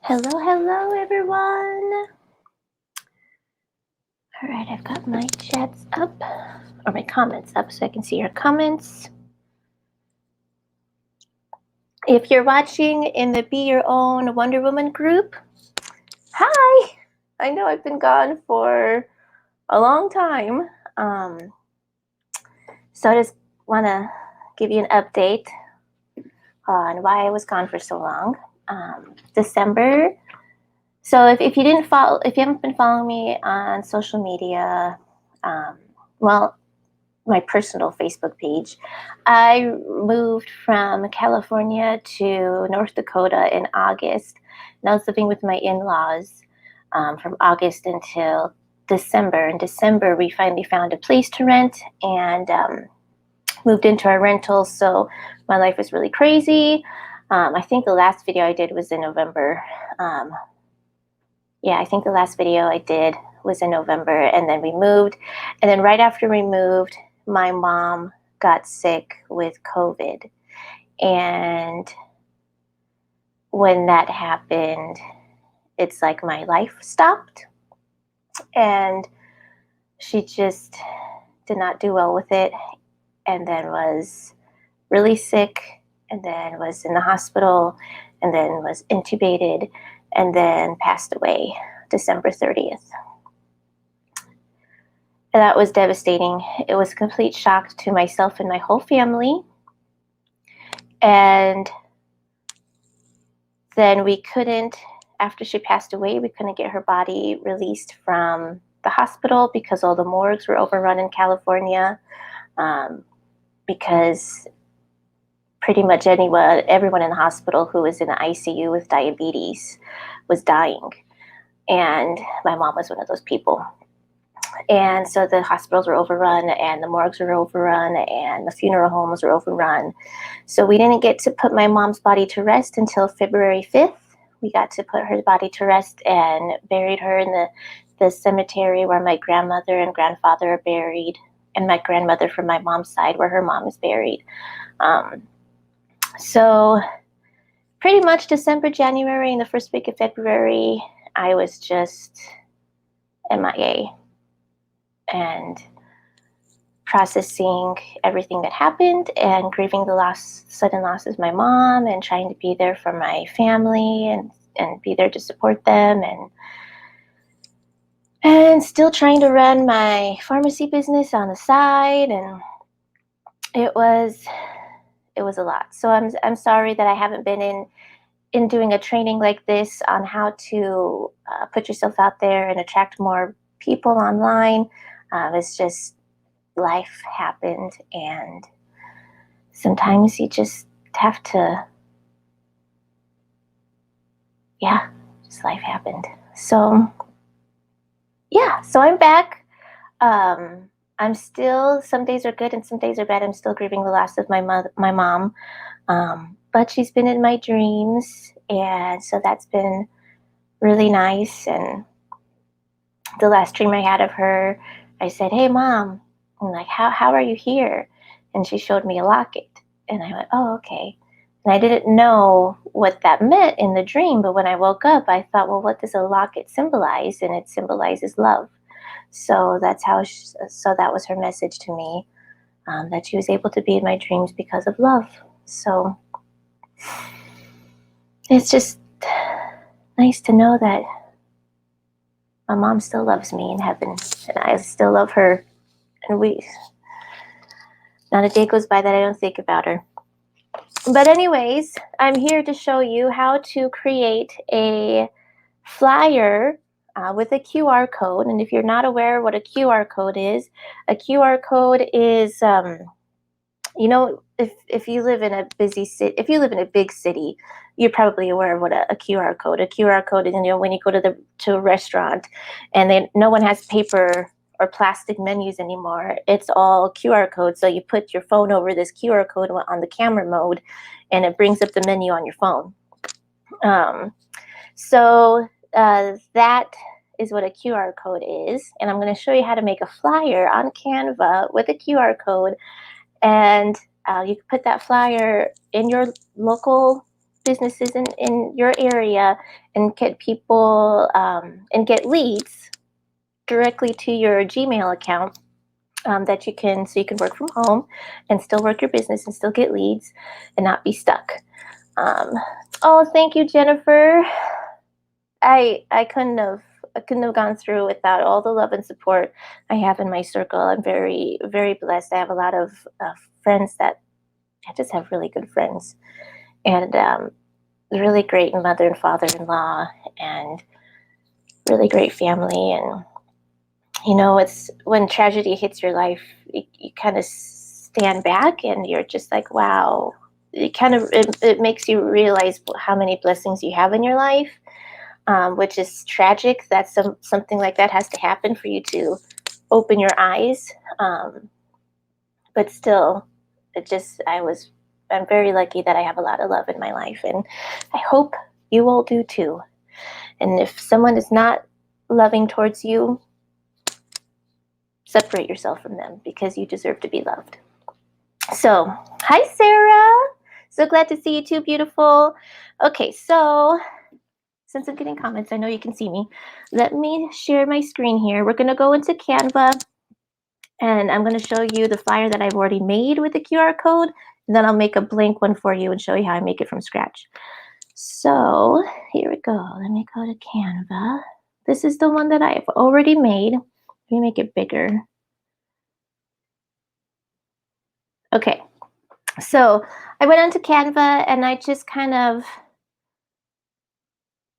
Hello, hello, everyone. All right, I've got my chats up, or my comments up, so I can see your comments. If you're watching in the Be Your Own Wonder Woman group, hi! I know I've been gone for a long time, so I just want to give you an update on why I was gone for so long. December. So if you didn't follow, if you haven't been following me on social media, well, my personal Facebook page, I moved from California to North Dakota in August, and I was living with my in-laws from August until December. In December, we finally found a place to rent and moved into our rental. So my life was really crazy. I think the last video I did was in November. I think the last video I did was in November, and then we moved. And then right after we moved, my mom got sick with COVID. And when that happened, it's like my life stopped. And she just did not do well with it, and then was really sick, and then was in the hospital, and then was intubated, and then passed away December 30th. And that was devastating. It was a complete shock to myself and my whole family. And then we couldn't, after she passed away, we couldn't get her body released from the hospital because all the morgues were overrun in California, because pretty much everyone in the hospital who was in the ICU with diabetes was dying. And my mom was one of those people. And so the hospitals were overrun, and the morgues were overrun, and the funeral homes were overrun. So we didn't get to put my mom's body to rest until February 5th. We got to put her body to rest and buried her in the cemetery where my grandmother and grandfather are buried, and my grandmother from my mom's side where her mom is buried. So pretty much December, January, and the first week of February, I was just MIA and processing everything that happened and grieving the sudden loss of my mom, and trying to be there for my family and be there to support them, and still trying to run my pharmacy business on the side. And it was a lot. So I'm sorry that I haven't been in doing a training like this on how to put yourself out there and attract more people online. It's just life happened, and sometimes you just have to, just life happened. So so I'm back. I'm still, some days are good and some days are bad. I'm still grieving the loss of my mom, but she's been in my dreams, and so that's been really nice. And the last dream I had of her, I said, "Hey, Mom," I'm like, how are you here? And she showed me a locket, and I went, "Oh, okay." And I didn't know what that meant in the dream, but when I woke up, I thought, well, what does a locket symbolize? And it symbolizes love. So that's so that was her message to me, that she was able to be in my dreams because of love. So it's just nice to know that my mom still loves me in heaven, and I still love her. And not a day goes by that I don't think about her. But anyways, I'm here to show you how to create a flyer with a QR code. And if you're not aware what a QR code is, a QR code is, if you live in a busy city, if you live in a big city, you're probably aware of what a QR code. A QR code is, when you go to a restaurant, and no one has paper or plastic menus anymore. It's all QR codes. So you put your phone over this QR code on the camera mode, and it brings up the menu on your phone. That is what a QR code is. And I'm going to show you how to make a flyer on Canva with a QR code. And you can put that flyer in your local businesses in your area and get people and get leads directly to your Gmail account that you can work from home and still work your business and still get leads and not be stuck. Oh, thank you, Jennifer. I couldn't have gone through without all the love and support I have in my circle. I'm very, very blessed. I have a lot of friends that I just have really good friends, and really great mother and father-in-law, and really great family. And it's when tragedy hits your life, you kind of stand back and you're just like, wow. It makes you realize how many blessings you have in your life, which is tragic that something like that has to happen for you to open your eyes. But still, I'm very lucky that I have a lot of love in my life, and I hope you all do too. And if someone is not loving towards you, separate yourself from them, because you deserve to be loved. So, hi, Sarah. So glad to see you too, beautiful. Okay, so since I'm getting comments, I know you can see me. Let me share my screen here. We're going to go into Canva, and I'm going to show you the flyer that I've already made with the QR code. And then I'll make a blank one for you and show you how I make it from scratch. So here we go. Let me go to Canva. This is the one that I've already made. Let me make it bigger. Okay, so I went onto Canva and I just kind of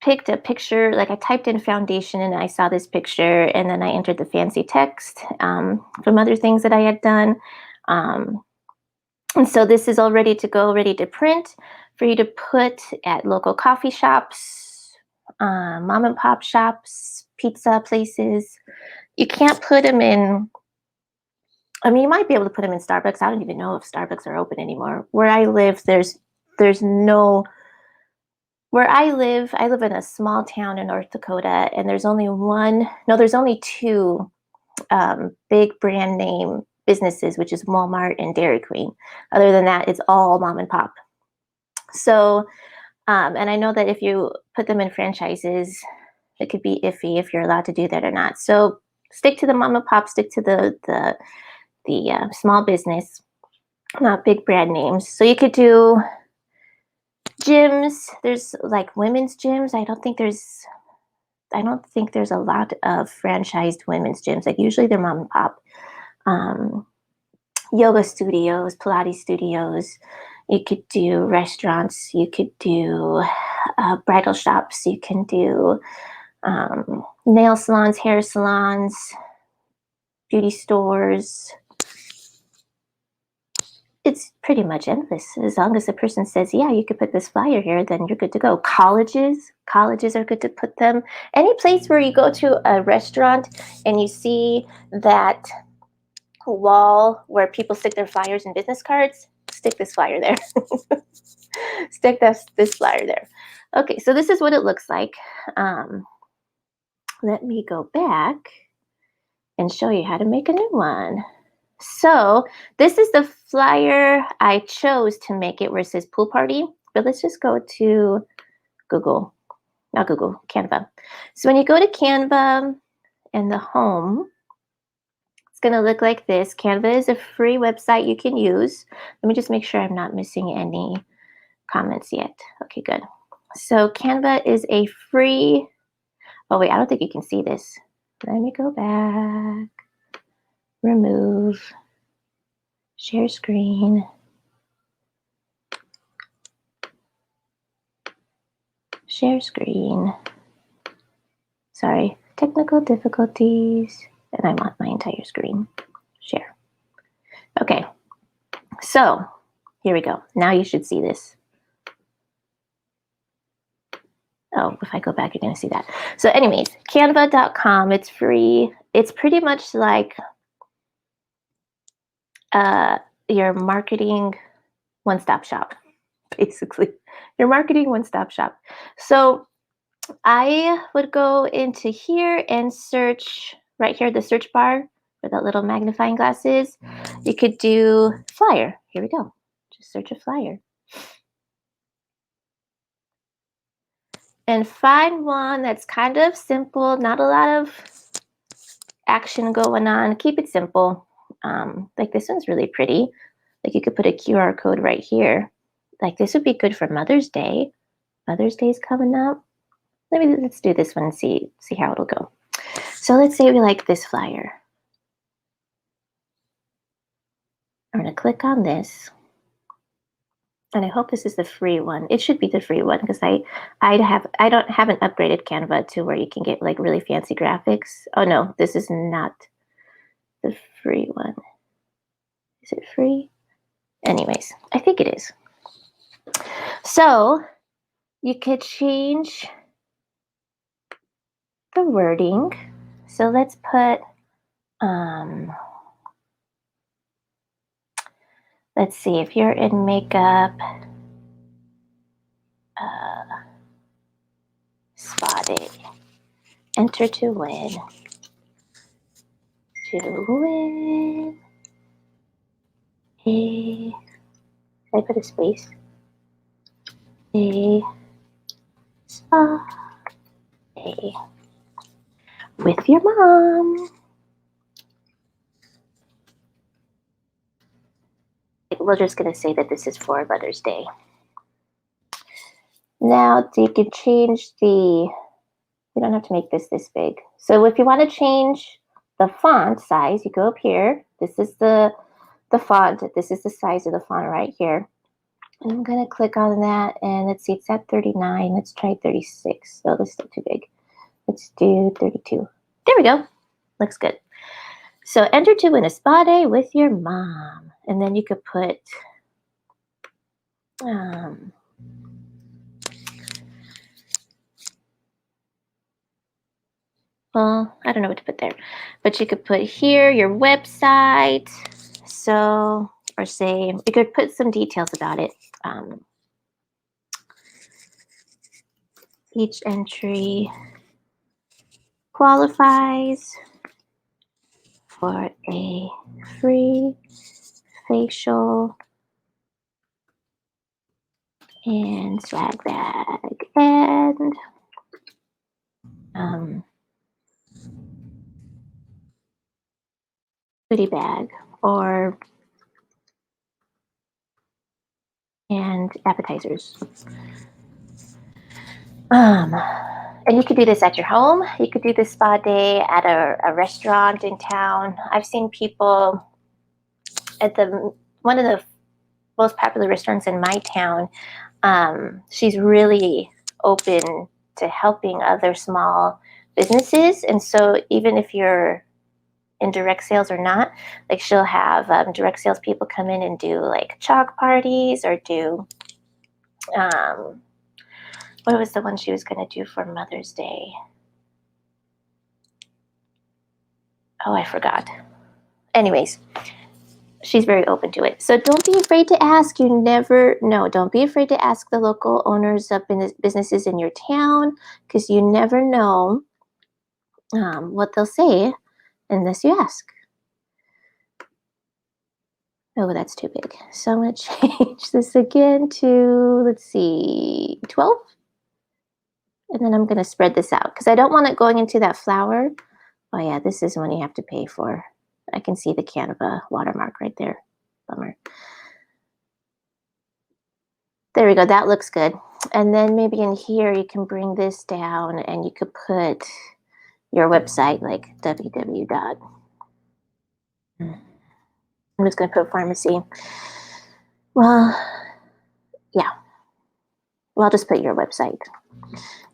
picked a picture. Like I typed in foundation and I saw this picture, and then I entered the fancy text from other things that I had done. And so this is all ready to go, ready to print for you to put at local coffee shops, mom and pop shops, pizza places. You can't put them in, I mean, you might be able to put them in Starbucks. I don't even know if Starbucks are open anymore. Where I live, there's no, where I live in a small town in North Dakota, and there's only two big brand name businesses, which is Walmart and Dairy Queen. Other than that, it's all mom and pop. So, and I know that if you put them in franchises, it could be iffy if you're allowed to do that or not. So stick to the mom and pop, stick to the small business, not big brand names. So you could do gyms. There's like women's gyms. I don't think there's a lot of franchised women's gyms. Like usually they're mom and pop. Yoga studios, Pilates studios. You could do restaurants. You could do bridal shops. You can do nail salons, hair salons, beauty stores. It's pretty much endless. As long as the person says, yeah, you could put this flyer here, then you're good to go. Colleges are good to put them. Any place where you go to a restaurant and you see that wall where people stick their flyers and business cards, stick this flyer there. Stick this flyer there. Okay, so this is what it looks like. Let me go back and show you how to make a new one. So this is the flyer I chose to make it where it says pool party, but let's just go to Canva. So when you go to Canva and the home, it's going to look like this. Canva is a free website you can use. Let me just make sure I'm not missing any comments yet. Okay, good. So Canva is a free, oh wait, I don't think you can see this. Let me go back, remove, share screen. Share screen. Sorry, technical difficulties. And I want my entire screen. Share. Okay, so here we go. Now you should see this. Oh, if I go back, you're going to see that. So anyways, canva.com, it's free. It's pretty much like your marketing one-stop shop, basically. Your marketing one-stop shop. So I would go into here and search right here, the search bar where that little magnifying glass is. You could do flyer. Here we go. Just search a flyer. and find one that's kind of simple, not a lot of action going on. Keep it simple. Like this one's really pretty. Like you could put a QR code right here. Like this would be good for Mother's Day. Mother's Day's coming up. Let's do this one and see how it'll go. So let's say we like this flyer. I'm gonna click on this. And I hope this is the free one. It should be the free one because I haven't upgraded Canva to where you can get like really fancy graphics. Oh no, this is not the free one. Is it free? Anyways, I think it is. So you could change the wording. So let's put let's see, if you're in makeup, spa day, enter to win. To win a, did I put a space? A spa day with your mom. We're just going to say that this is for Mother's Day. Now you can change we don't have to make this big. So if you want to change the font size, you go up here. This is the font. This is the size of the font right here. And I'm going to click on that, and let's see, it's at 39. Let's try 36. Oh, this is still too big. Let's do 32. There we go. Looks good. So enter to win a spa day with your mom. And then you could put well, I don't know what to put there, but you could put here your website. So, or say, you could put some details about it. Each entry qualifies for a free facial and swag bag and goodie bag and appetizers. And you could do this at your home. You could do this spa day at a restaurant in town. I've seen people at one of the most popular restaurants in my town. She's really open to helping other small businesses. And so even if you're in direct sales or not, like she'll have direct sales people come in and do like chalk parties or do what was the one she was going to do for Mother's Day? Oh, I forgot. Anyways, she's very open to it. So don't be afraid to ask. You never know. Don't be afraid to ask the local owners of businesses in your town, because you never know what they'll say unless you ask. Oh, that's too big. So I'm going to change this again to, let's see, 12. And then I'm going to spread this out because I don't want it going into that flower. Oh yeah, this is one you have to pay for. I can see the Canva watermark right there. Bummer. There we go. That looks good. And then maybe in here you can bring this down and you could put your website, like www. I'm just going to put pharmacy. Well, yeah. Well, I'll just put your website.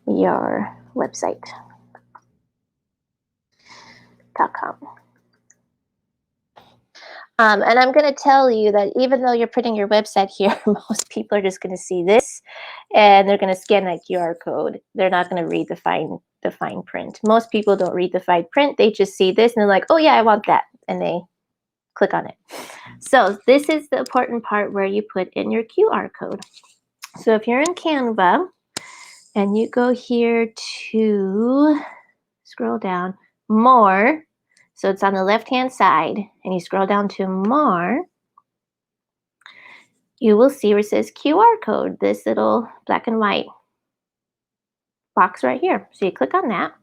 Your website.com. And I'm going to tell you that even though you're putting your website here, most people are just going to see this and they're going to scan that QR code. They're not going to read the fine print. Most people don't read the fine print. They just see this and they're like, oh yeah, I want that. And they click on it. So this is the important part where you put in your QR code. So if you're in Canva and you go here to scroll down, more. So it's on the left-hand side and you scroll down to more, you will see where it says QR code, this little black and white. box right here. So you click on that,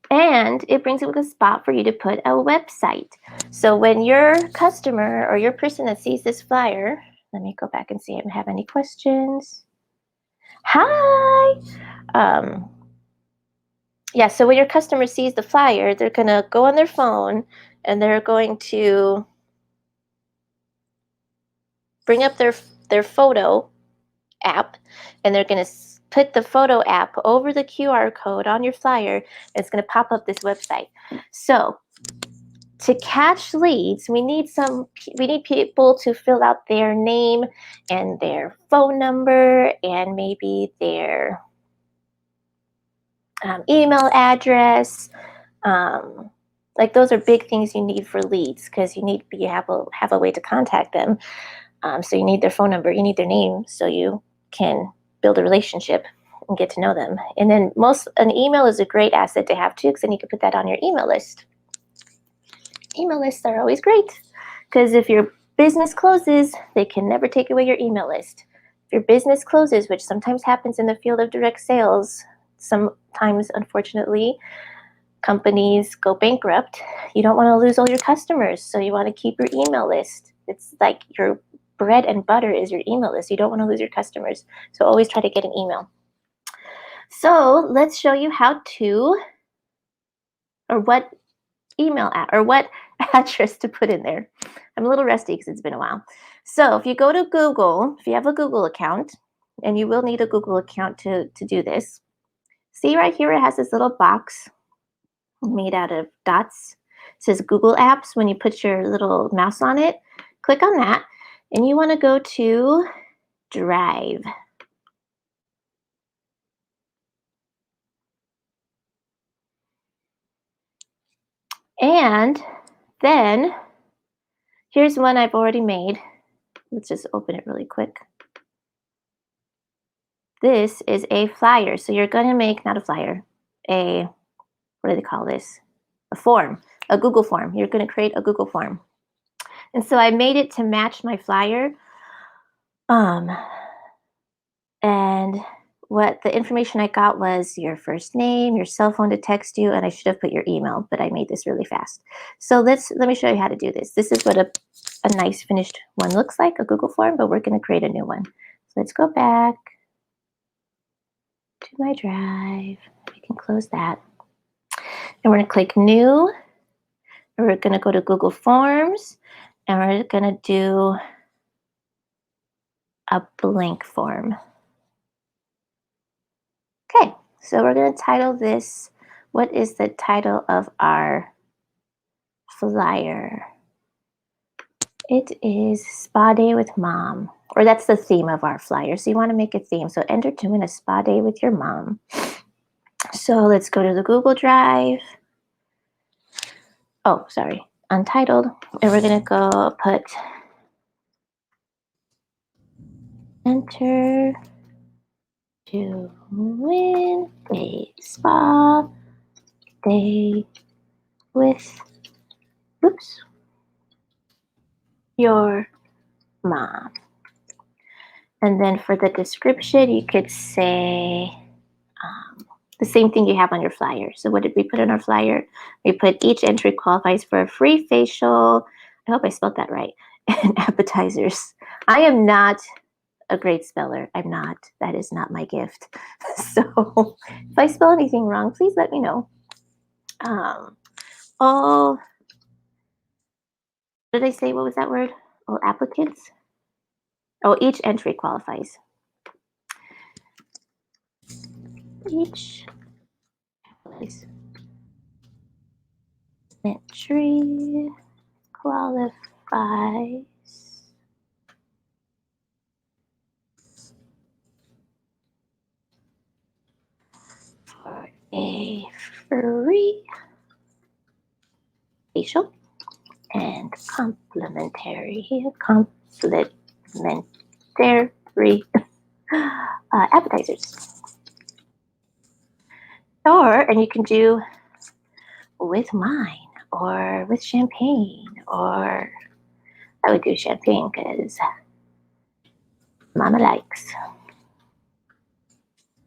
and it brings you to a spot for you to put a website. So when your customer or your person that sees this flyer, let me go back and see if I have any questions. Hi. Yeah, so when your customer sees the flyer, they're going to go on their phone and they're going to bring up their photo app, and they're going to put the photo app over the QR code on your flyer, and it's going to pop up this website. So to catch leads, we need people to fill out their name and their phone number and maybe their email address. Like those are big things you need for leads, because you need to have a way to contact them. So you need their phone number, you need their name, so you can build a relationship and get to know them. And then an email is a great asset to have too, because then you can put that on your email list. Email lists are always great, because if your business closes, they can never take away your email list. If your business closes, which sometimes happens in the field of direct sales, sometimes, unfortunately, companies go bankrupt. You don't want to lose all your customers, so you want to keep your email list. It's like your bread and butter is your email list. You don't want to lose your customers, so always try to get an email. So let's show you what email or what address to put in there. I'm a little rusty because it's been a while. So if you go to Google, if you have a Google account, and you will need a Google account to do this, see right here it has this little box made out of dots. It says Google Apps. When you put your little mouse on it, click on that, and you want to go to Drive. And then here's one I've already made. Let's just open it really quick. This is a flyer. So you're going to make, not a flyer, what do they call this? A form, a Google form. You're going to create a Google form. And so I made it to match my flyer. And what the information I got was your first name, your cell phone to text you, and I should have put your email, but I made this really fast. So let me show you how to do this. This is what a nice finished one looks like, a Google form, but we're going to create a new one. So let's go back to my Drive. We can close that. And we're going to click New. And we're going to go to Google Forms, and we're going to do a blank form. Okay, so we're going to title this, what is the title of our flyer? It is Spa Day with Mom, or that's the theme of our flyer. So you want to make a theme. So enter to win a spa day with your mom. So let's go to the Google Drive. Oh, sorry, Untitled. And we're going to go put enter to win a spa day with, your mom. And then for the description, you could say the same thing you have on your flyer. So what did we put on our flyer? We put each entry qualifies for a free facial. I hope I spelled that right. And appetizers. I am not a great speller. I'm not. That is not my gift. So if I spell anything wrong, please let me know. All, what did I say? What was that word? All applicants? Oh, each entry qualifies. Each entry qualifies for a free facial and complimentary appetizers. And you can do with wine or with champagne, or I would do champagne because Mama likes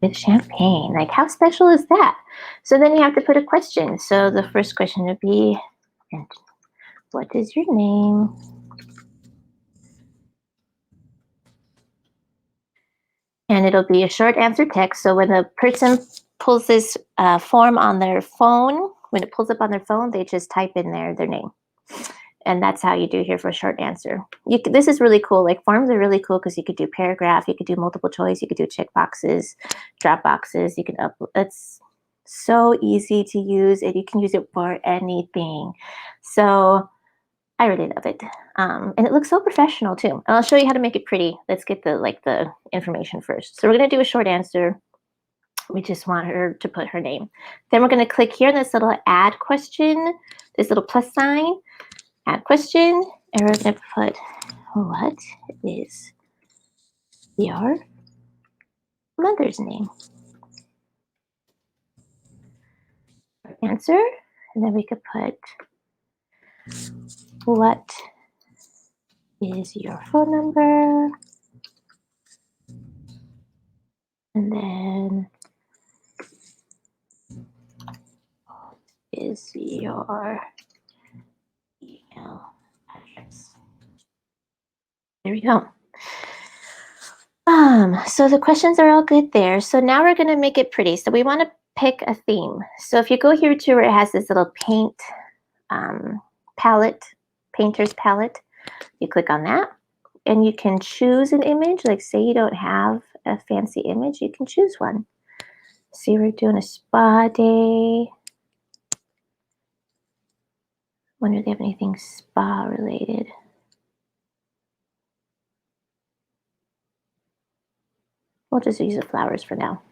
with champagne. Like, how special is that? So then you have to put a question. So the first question would be, what is your name? And it'll be a short answer text. So when the person pulls this form on their phone, when it pulls up on their phone, they just type in their name. And that's how you do here for a short answer. This is really cool. Like, forms are really cool because you could do paragraph, you could do multiple choice, you could do check boxes, drop boxes, you can upload. It's so easy to use, and you can use it for anything. So I really love it. And it looks so professional too. And I'll show you how to make it pretty. Let's get the information first. So we're gonna do a short answer. We just want her to put her name. Then we're gonna click here in this little add question, this little plus sign, add question, and we're gonna put, what is your mother's name? Answer, and then we could put, what is your phone number? And then, is your email address? There we go. So the questions are all good there. So now we're going to make it pretty. So we want to pick a theme. So if you go here to where it has this little paint palette, painter's palette, you click on that and you can choose an image. Like, say you don't have a fancy image, you can choose one. See, we're doing a spa day. Wonder if they have anything spa related. We'll just use the flowers for now.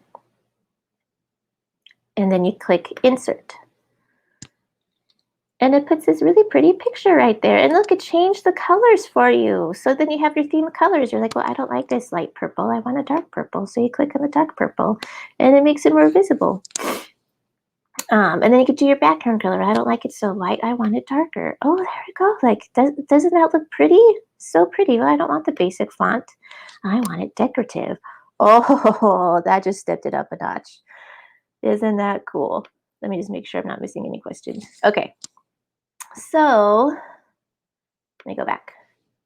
And then you click insert. And it puts this really pretty picture right there. And look, it changed the colors for you. So then you have your theme of colors. You're like, well, I don't like this light purple. I want a dark purple. So you click on the dark purple and it makes it more visible. And then you could do your background color. I don't like it so light. I want it darker. Oh, there we go. Like, doesn't that look pretty? So pretty. Well, I don't want the basic font. I want it decorative. Oh, that just stepped it up a notch. Isn't that cool? Let me just make sure I'm not missing any questions. Okay. So let me go back.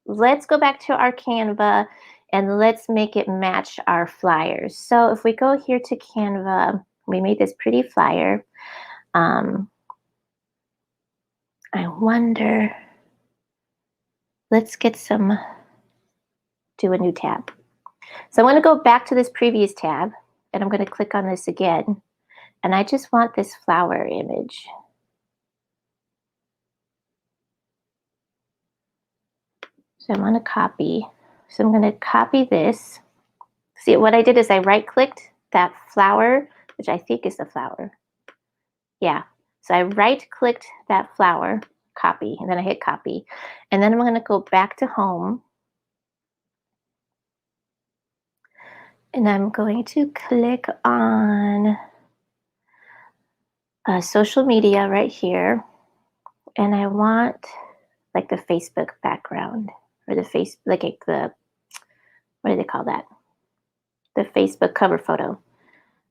Let's go back to our Canva and let's make it match our flyers. So if we go here to Canva, we made this pretty flyer. I wonder, let's get some, do a new tab. So I'm going to go back to this previous tab and I'm going to click on this again. And I just want this flower image. So I want to copy. So I'm going to copy this. See, what I did is I right-clicked that flower, which I think is the flower. Yeah. So I right-clicked that flower, copy, and then I hit copy. And then I'm going to go back to home. And I'm going to click on social media right here. And I want like the Facebook background or the face, like the, what do they call that? The Facebook cover photo.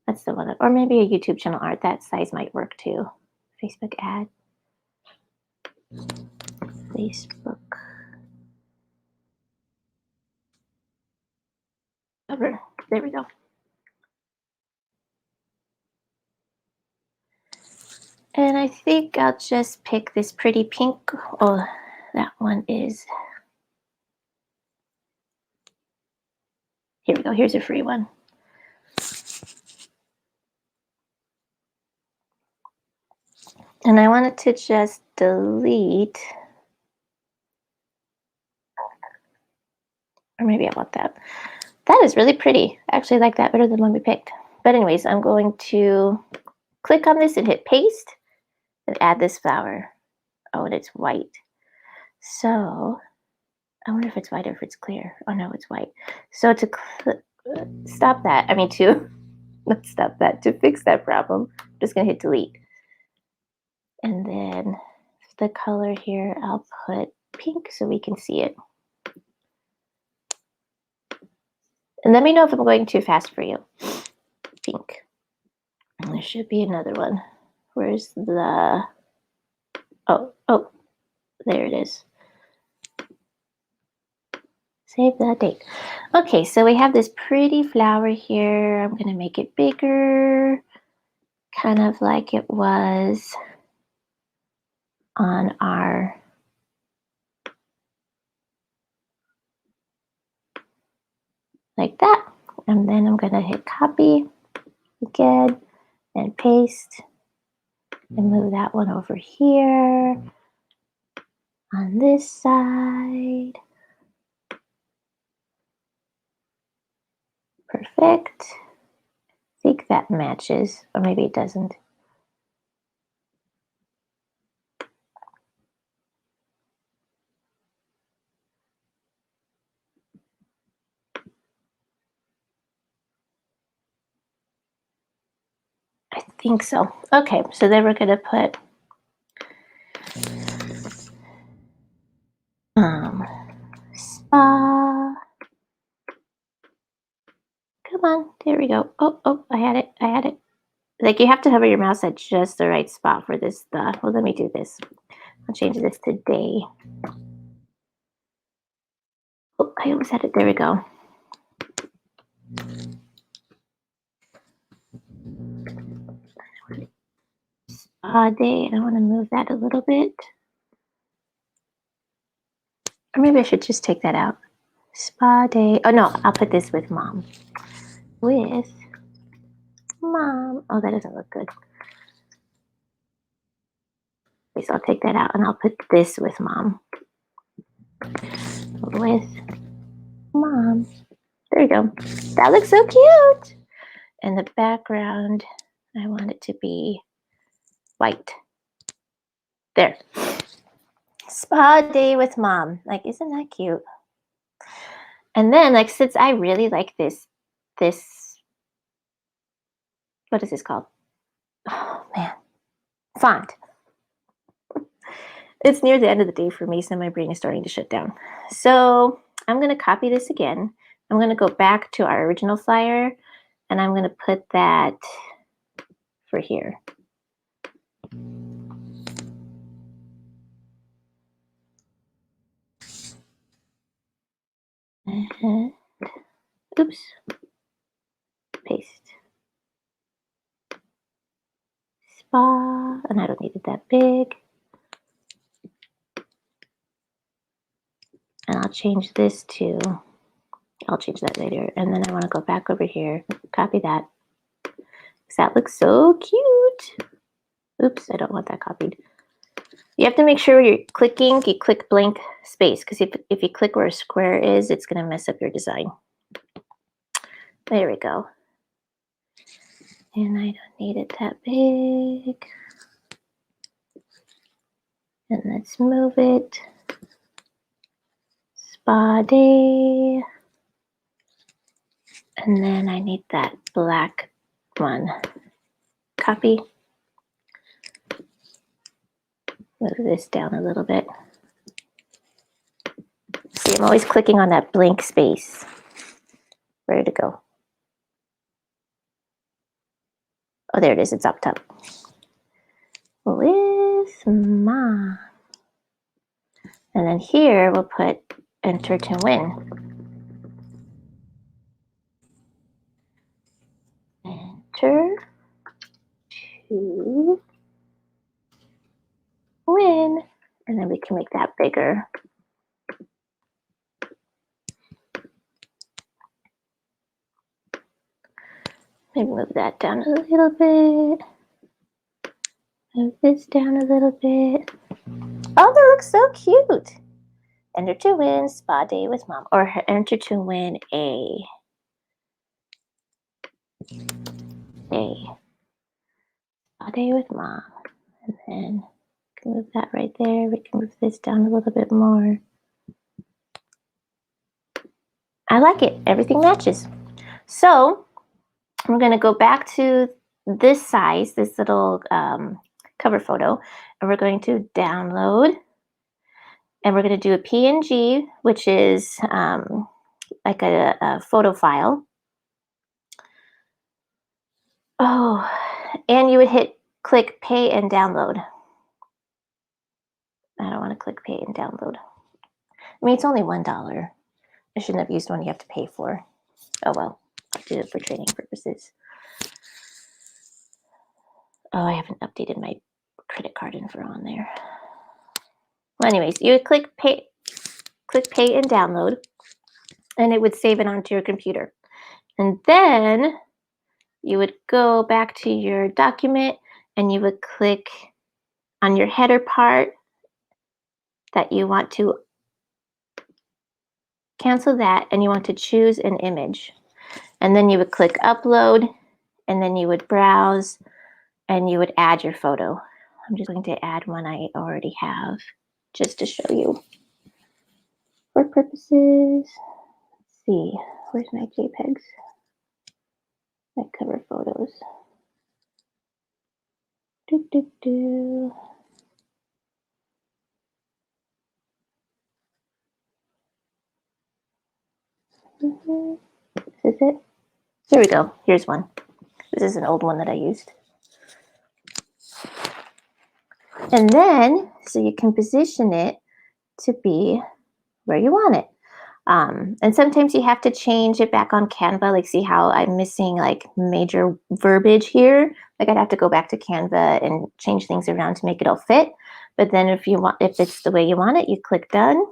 That's the one. Or maybe a YouTube channel art. That size might work too. Facebook ad. Facebook cover. There we go. And I think I'll just pick this pretty pink. Oh, that one is. Here we go. Here's a free one. And I wanted to just delete. Or maybe I want that. That is really pretty. I actually like that better than the one we picked. But anyways, I'm going to click on this and hit paste and add this flower. Oh, and it's white. So I wonder if it's white or if it's clear. Oh no, it's white. So to stop that, I mean to not stop that, to fix that problem, I'm just gonna hit delete. And then the color here, I'll put pink so we can see it. And let me know if I'm going too fast for you. pink. And there should be another one. Where's the, oh, there it is. Save that date. Okay, so we have this pretty flower here. I'm going to make it bigger, kind of like it was on our like that. And then I'm going to hit copy again and paste and move that one over here on this side. Perfect. I think that matches, or maybe it doesn't. I think so. Okay, so then we're going to put spa. Come on, there we go. Oh, I had it. Like you have to hover your mouse at just the right spot for this stuff. Well, let me do this. I'll change this to day. Oh, I almost had it. There we go. Spa day. I want to move that a little bit. Or maybe I should just take that out. Spa day. Oh no, I'll put this with mom. With mom. Oh, that doesn't look good. Okay, so I'll take that out and I'll put this with mom. With mom. There you go. That looks so cute. And the background, I want it to be white. There. Spa day with mom. Like, isn't that cute? And then, like, since I really like this, what is this called? Oh, man. Font. It's near the end of the day for me, so my brain is starting to shut down. So I'm going to copy this again. I'm going to go back to our original flyer, and I'm going to put that for here. And, oops. Paste. Spa, and I don't need it that big. And I'll change this to, I'll change that later. And then I want to go back over here, copy that. Because that looks so cute. Oops, I don't want that copied. You have to make sure you're clicking, you click blank space, because if you click where a square is, it's going to mess up your design. There we go. And I don't need it that big. And let's move it. Spa day. And then I need that black one. Copy. Move this down a little bit. See, I'm always clicking on that blank space. Where did it go? Oh, there it is. It's up top. With mom. And then here we'll put enter to win. Enter to win. And then we can make that bigger. Maybe move that down a little bit. Move this down a little bit. Oh, that looks so cute. Enter to win spa day with mom. Or enter to win a spa day with mom. And then we can move that right there. We can move this down a little bit more. I like it. Everything matches. So we're going to go back to this size, this little cover photo, and we're going to download. And we're going to do a PNG, which is like a photo file. Oh, and you would click pay and download. I don't want to click pay and download. I mean, it's only $1. I shouldn't have used one you have to pay for. Oh well, I did it for training purposes. Oh, I haven't updated my credit card info on there. Well, anyways, you would click pay and download, and it would save it onto your computer. And then you would go back to your document and you would click on your header part that you want to cancel that, and you want to choose an image. And then you would click upload, and then you would browse and you would add your photo. I'm just going to add one I already have just to show you for purposes. Let's see, where's my JPEGs? My cover photos. Is this it? Here we go. Here's one. This is an old one that I used. And then, so you can position it to be where you want it. And sometimes you have to change it back on Canva. Like, see how I'm missing like major verbiage here? Like, I'd have to go back to Canva and change things around to make it all fit. But then if it's the way you want it, you click done.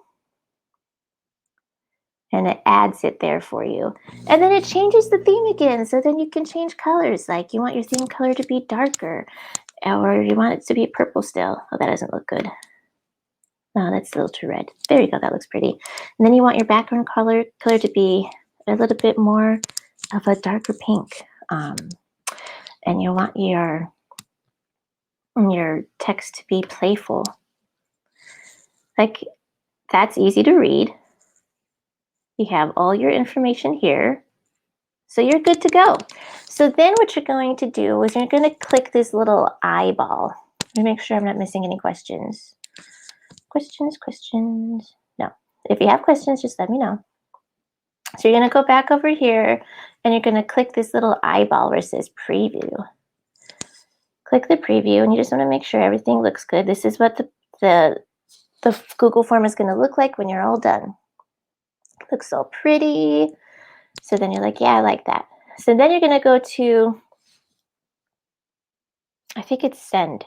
And it adds it there for you. And then it changes the theme again. So then you can change colors. Like, you want your theme color to be darker, or you want it to be purple still. Oh, that doesn't look good. No, that's a little too red. There you go, that looks pretty. And then you want your background color to be a little bit more of a darker pink. And you want your text to be playful. Like, that's easy to read. You have all your information here. So you're good to go. So then what you're going to do is you're going to click this little eyeball. Let me make sure I'm not missing any questions. Questions? No. If you have questions, just let me know. So you're going to go back over here and you're going to click this little eyeball where it says preview. Click the preview and you just want to make sure everything looks good. This is what the Google form is going to look like when you're all done. It looks so pretty. So then you're like, yeah, I like that. So then you're going to go to, I think it's send,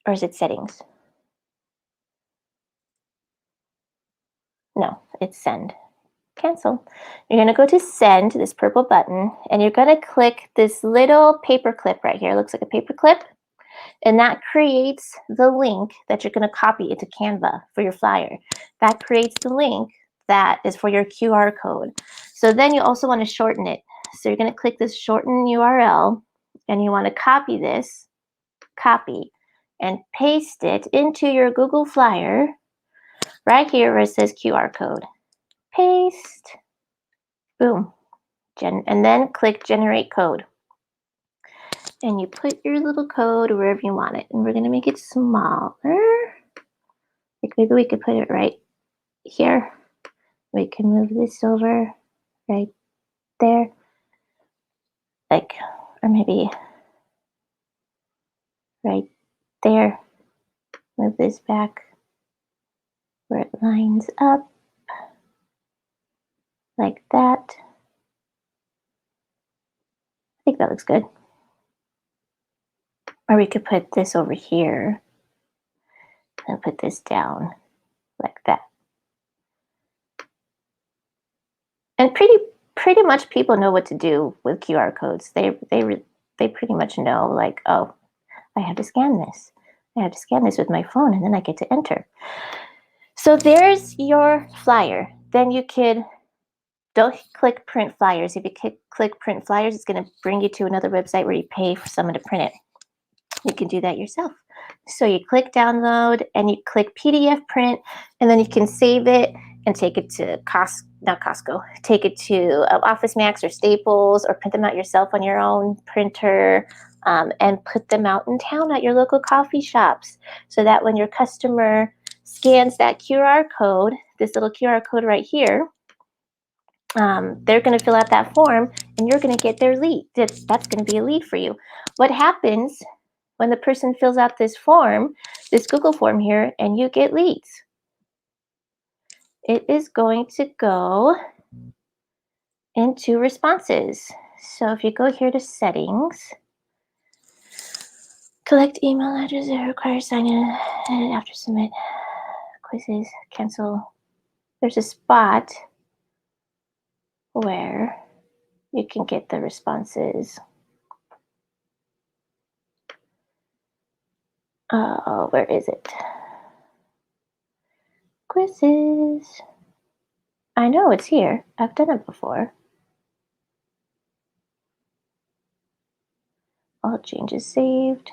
or is it settings? No, it's send. Cancel. You're going to go to send, this purple button, and you're going to click this little paper clip right here. It looks like a paper clip. And that creates the link that you're going to copy into Canva for your flyer. That creates the link that is for your QR code. So then you also want to shorten it. So you're going to click this shorten URL, and you want to copy this, copy, and paste it into your Google Flyer right here where it says QR code. Paste. Boom. And then click generate code. And you put your little code wherever you want it. And we're going to make it smaller. Like, maybe we could put it right here. We can move this over right there. Like, or maybe right there. Move this back where it lines up. Like that. I think that looks good. Or we could put this over here and put this down like that. And pretty much people know what to do with QR codes. They pretty much know, like, oh, I have to scan this. I have to scan this with my phone, and then I get to enter. So there's your flyer. Then you could, don't click print flyers. If you click print flyers, it's going to bring you to another website where you pay for someone to print it. You can do that yourself. So you click download and you click PDF print, and then you can save it and take it to Costco, take it to Office Max or Staples, or print them out yourself on your own printer, and put them out in town at your local coffee shops, so that when your customer scans that QR code, this little QR code right here, they're going to fill out that form and you're going to get their lead. That's going to be a lead for you. What happens when the person fills out this form, this Google form here, and you get leads? It is going to go into responses. So if you go here to settings, collect email address that requires sign in, edit after submit, quizzes, cancel. There's a spot where you can get the responses. Oh, where is it? Quizzes. I know it's here. I've done it before. All changes saved.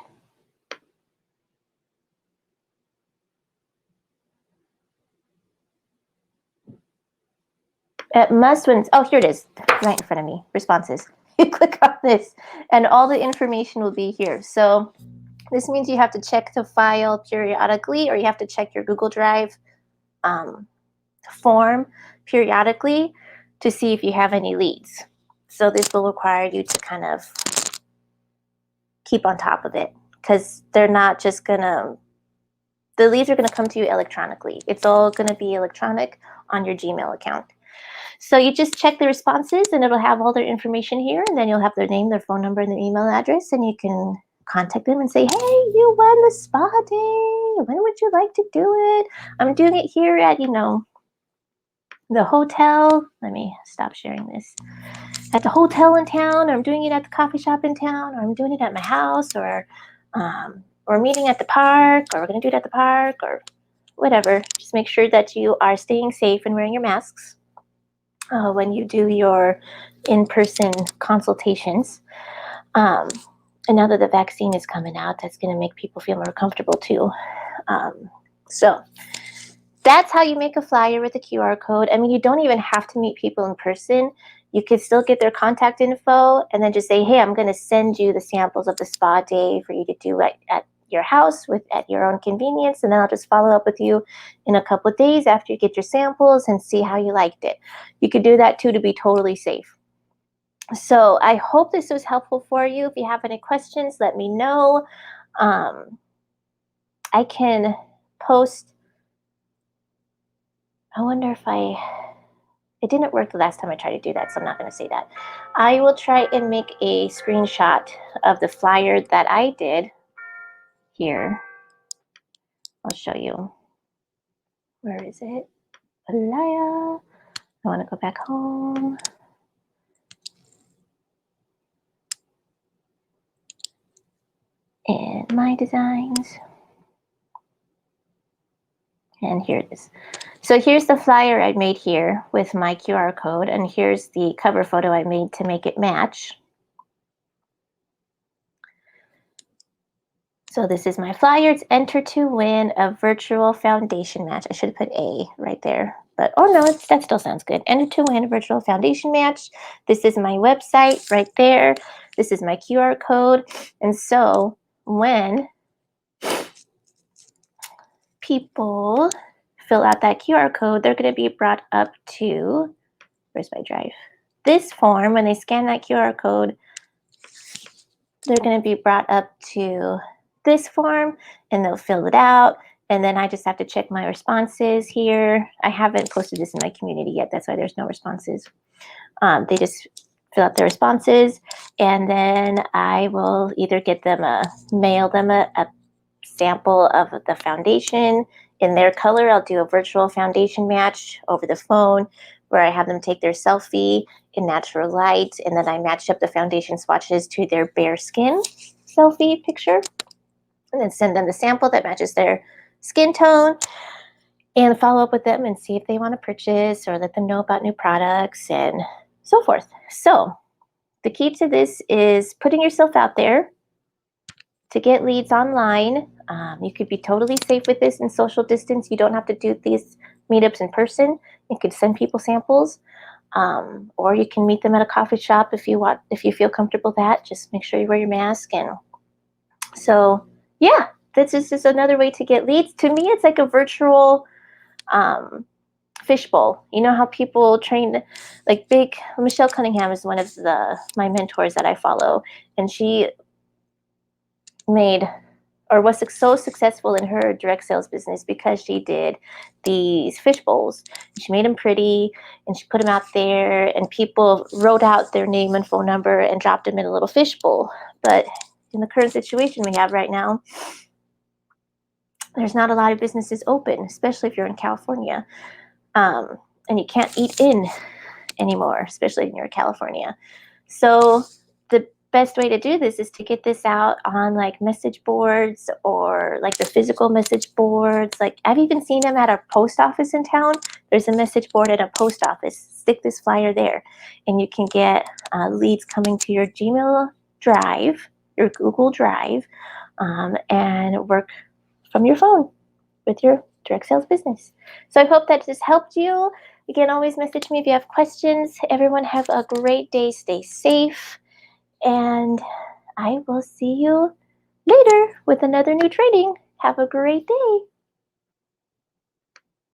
It must when, oh, here it is, right in front of me, responses. You click on this and all the information will be here. So this means you have to check the file periodically, or you have to check your Google Drive form periodically to see if you have any leads. So this will require you to kind of keep on top of it, because they're not just gonna, the leads are gonna come to you electronically. It's all gonna be electronic on your Gmail account. So you just check the responses and it'll have all their information here, and then you'll have their name, their phone number, and their email address, and you can contact them and say, hey, you won the spa day. When would you like to do it? I'm doing it here at, the hotel. Let me stop sharing this. At the hotel in town, or I'm doing it at the coffee shop in town, or I'm doing it at my house, or meeting at the park, or we're going to do it at the park, or whatever. Just make sure that you are staying safe and wearing your masks when you do your in-person consultations. And now that the vaccine is coming out, that's going to make people feel more comfortable too. So that's how you make a flyer with a QR code. I mean, you don't even have to meet people in person. You could still get their contact info and then just say, hey, I'm going to send you the samples of the spa day for you to do at your house at your own convenience. And then I'll just follow up with you in a couple of days after you get your samples and see how you liked it. You could do that too, to be totally safe. So I hope this was helpful for you. If you have any questions, let me know. I can post. I wonder if it didn't work the last time I tried to do that, so I'm not going to say that. I will try and make a screenshot of the flyer that I did here. I'll show you. Where is it? Alaya. I want to go back home. And my designs. And here it is. So here's the flyer I made here with my QR code, and here's the cover photo I made to make it match. So this is my flyer. It's enter to win a virtual foundation match. I should have put A right there, but oh no, that still sounds good. Enter to win a virtual foundation match. This is my website right there. This is my QR code. And so when people fill out that QR code, they're going to be brought up to, where's my drive? This form. When they scan that QR code, they're going to be brought up to this form and they'll fill it out. And then I just have to check my responses here. I haven't posted this in my community yet. That's why there's no responses. They just fill out their responses, and then I will either mail them a sample of the foundation in their color. I'll do a virtual foundation match over the phone where I have them take their selfie in natural light, and then I match up the foundation swatches to their bare skin selfie picture, and then send them the sample that matches their skin tone, and follow up with them and see if they want to purchase or let them know about new products and so forth. So the key to this is putting yourself out there to get leads online. You could be totally safe with this in social distance. You don't have to do these meetups in person. You could send people samples, or you can meet them at a coffee shop if you want, if you feel comfortable with that. Just make sure you wear your mask. And so, yeah, this is just another way to get leads. To me, it's like a virtual fishbowl. You know how people train, like big, Michelle Cunningham is one of my mentors that I follow, and she made or was so successful in her direct sales business because she did these fish bowls. She made them pretty and she put them out there, and people wrote out their name and phone number and dropped them in a little fish bowl. But in the current situation we have right now, there's not a lot of businesses open, especially if you're in California. And you can't eat in anymore, especially if you're in California. So the best way to do this is to get this out on like message boards or like the physical message boards. Like I've even seen them at a post office in town. There's a message board at a post office. Stick this flyer there and you can get leads coming to your Gmail Drive, your Google Drive, and work from your phone with your direct sales business. So I hope that this helped you. You can always message me if you have questions. Everyone have a great day. Stay safe. And I will see you later with another new training. Have a great day.